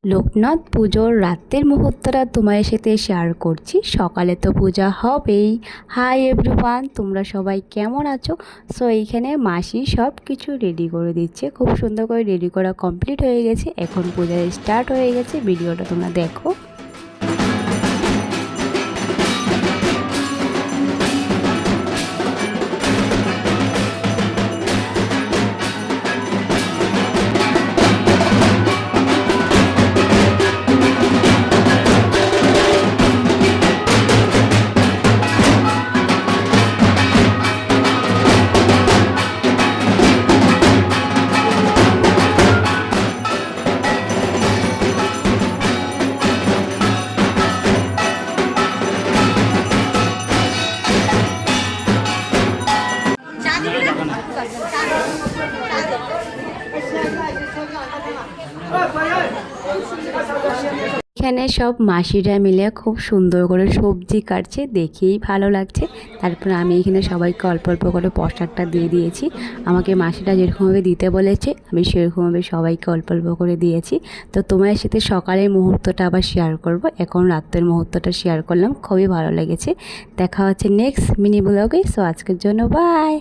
লোকনাথ পুজোর রাতের মুহূর্তটা তোমার সাথে শেয়ার করছি। সকালে তো পূজা হবেই। হাই এভরিওয়ান, তোমরা সবাই কেমন আছো? সো এইখানে মাসি সব কিছু রেডি করে দিচ্ছে, খুব সুন্দর করে রেডি করা কমপ্লিট হয়ে গেছে। এখন পূজা স্টার্ট হয়ে গেছে, ভিডিওটা তোমরা দেখো। এখানে সব মাসিরা মিলে খুব সুন্দর করে সবজি কাটছে, দেখেই ভালো লাগছে। তারপর আমি এখানে সবাইকে অল্প অল্প করে প্রসাদটা দিয়ে দিয়েছি। আমাকে মাসিরা যেরকমভাবে দিতে বলেছে আমি সেরকমভাবে সবাইকে অল্প অল্প করে দিয়েছি। তো তোমার সাথে সকালের মুহূর্তটা আবার শেয়ার করব, এখন রাতের মুহূর্তটা শেয়ার করলাম, খুবই ভালো লেগেছে। দেখা হচ্ছে নেক্সট মিনি ব্লগে। সো আজকের জন্য বাই।